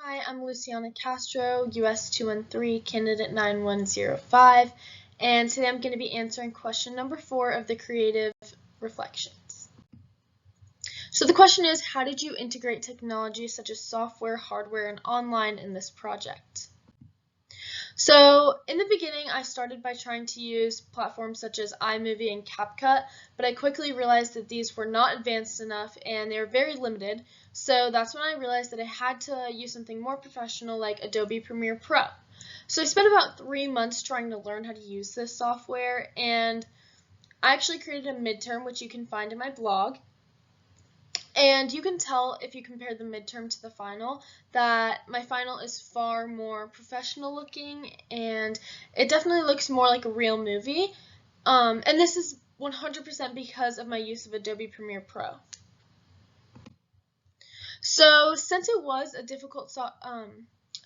Hi, I'm Luciana Castro, US 213, candidate 9105, and today I'm going to be answering question number 4 of the Creative Reflections. So the question is, how did you integrate technology such as software, hardware, and online in this project? So in the beginning, I started by trying to use platforms such as iMovie and CapCut, but I quickly realized that these were not advanced enough and they were very limited. So that's when I realized that I had to use something more professional like Adobe Premiere Pro. So I spent about 3 months trying to learn how to use this software, and I actually created a midterm, which you can find in my blog. And you can tell if you compare the midterm to the final that my final is far more professional looking, and it definitely looks more like a real movie. And this is 100% because of my use of Adobe Premiere Pro. So since it was a difficult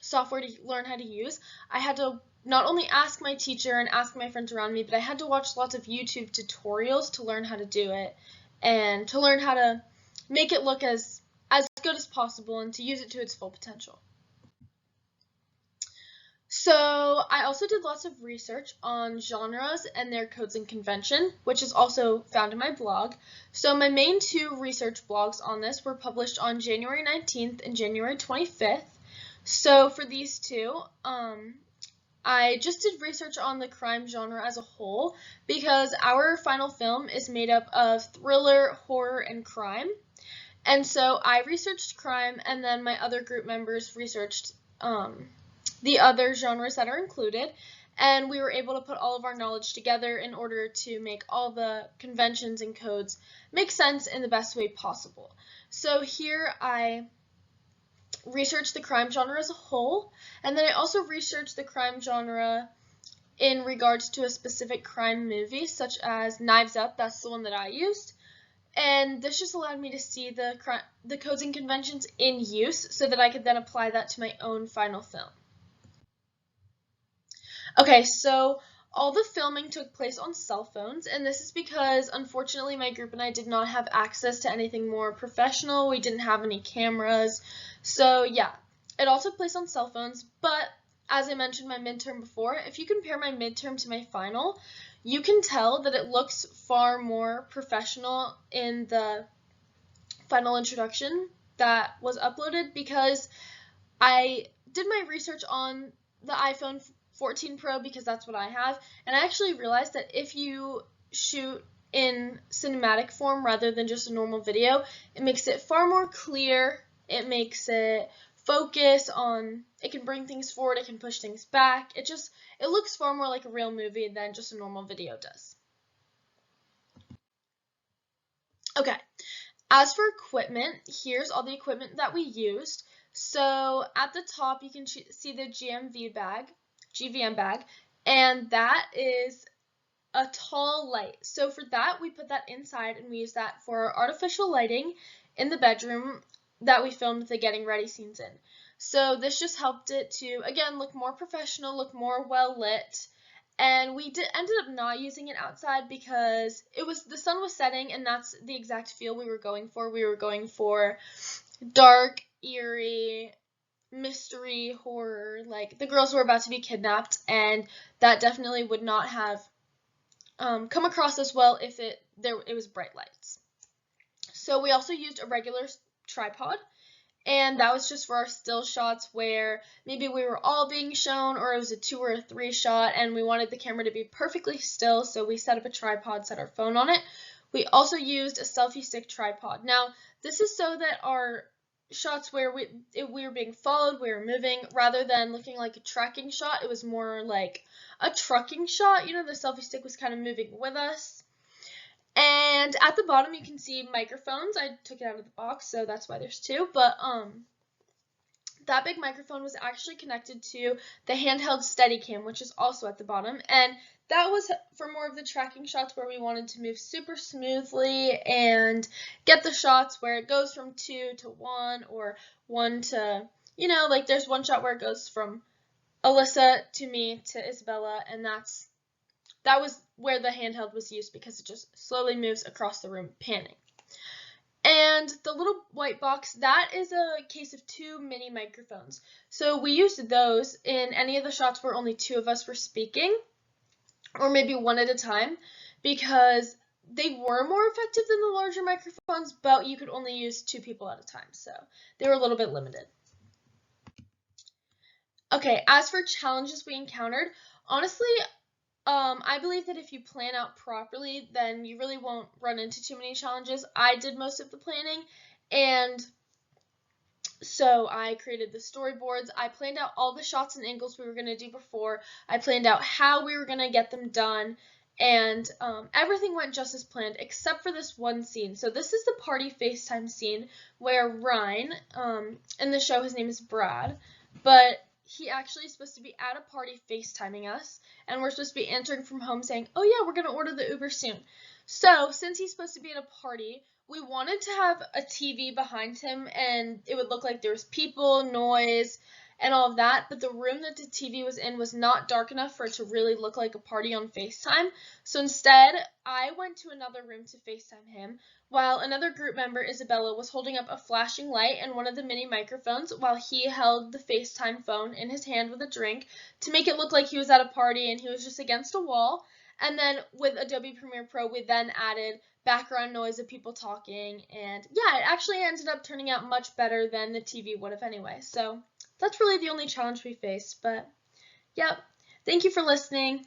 software to learn how to use, I had to not only ask my teacher and ask my friends around me, but I had to watch lots of YouTube tutorials to learn how to do it and to learn how to make it look as good as possible and to use it to its full potential. So I also did lots of research on genres and their codes and convention, which is also found in my blog. So my main 2 research blogs on this were published on January 19th and January 25th. So for these 2, I just did research on the crime genre as a whole because our final film is made up of thriller, horror, and crime. And so I researched crime, and then my other group members researched the other genres that are included, and we were able to put all of our knowledge together in order to make all the conventions and codes make sense in the best way possible. So here I researched the crime genre as a whole, and then I also researched the crime genre in regards to a specific crime movie, such as Knives Up. That's the one that I used. And this just allowed me to see the codes and conventions in use so that I could then apply that to my own final film. Okay, so all the filming took place on cell phones, and this is because, unfortunately, my group and I did not have access to anything more professional. We didn't have any cameras. So, yeah, it all took place on cell phones, but as I mentioned my midterm before, if you compare my midterm to my final, you can tell that it looks far more professional in the final introduction that was uploaded because I did my research on the iPhone 14 Pro because that's what I have, and I actually realized that if you shoot in cinematic form rather than just a normal video, it makes it far more clear. It makes it focus on, it can bring things forward, it can push things back. It looks far more like a real movie than just a normal video does. Okay, as for equipment, here's all the equipment that we used. So at the top, you can see the GVM bag, and that is a tall light. So for that, we put that inside, and we use that for artificial lighting in the bedroom that we filmed the getting ready scenes in. So this just helped it to, again, look more professional, look more well lit. And we ended up not using it outside because the sun was setting, and that's the exact feel we were going for. We were going for dark, eerie, mystery, horror, like the girls were about to be kidnapped, and that definitely would not have come across as well if it was bright lights. So we also used a regular tripod, and that was just for our still shots where maybe we were all being shown, or it was a 2 or a 3 shot and we wanted the camera to be perfectly still, so we set up a tripod, set our phone on it. We also used a selfie stick tripod. Now, this is so that our shots where we were being followed, we were moving, rather than looking like a tracking shot, it was more like a trucking shot. You know, the selfie stick was kind of moving with us. And at the bottom you can see microphones. I took it out of the box, so that's why there's 2. But that big microphone was actually connected to the handheld Steadicam, which is also at the bottom. And that was for more of the tracking shots where we wanted to move super smoothly and get the shots where it goes from 2 to 1 or 1 to, you know, like there's one shot where it goes from Alyssa to me to Isabella, and that was where the handheld was used because it just slowly moves across the room panning. And the little white box, that is a case of 2 mini microphones. So we used those in any of the shots where only 2 of us were speaking, or maybe one at a time, because they were more effective than the larger microphones, but you could only use 2 people at a time, so they were a little bit limited. Okay, as for challenges we encountered, honestly, I believe that if you plan out properly, then you really won't run into too many challenges. I did most of the planning, and so I created the storyboards. I planned out all the shots and angles we were going to do before. I planned out how we were going to get them done, and everything went just as planned except for this one scene. So this is the party FaceTime scene where Ryan, in the show his name is Brad, but he actually is supposed to be at a party FaceTiming us, and we're supposed to be answering from home saying, oh yeah, we're going to order the Uber soon. So since he's supposed to be at a party, we wanted to have a TV behind him and it would look like there was people, noise, and all of that, but the room that the TV was in was not dark enough for it to really look like a party on FaceTime. So instead, I went to another room to FaceTime him, while another group member, Isabella, was holding up a flashing light and one of the mini microphones while he held the FaceTime phone in his hand with a drink to make it look like he was at a party and he was just against a wall. And then with Adobe Premiere Pro, we then added background noise of people talking, and yeah, it actually ended up turning out much better than the TV would have anyway. So that's really the only challenge we faced, but yep. Thank you for listening.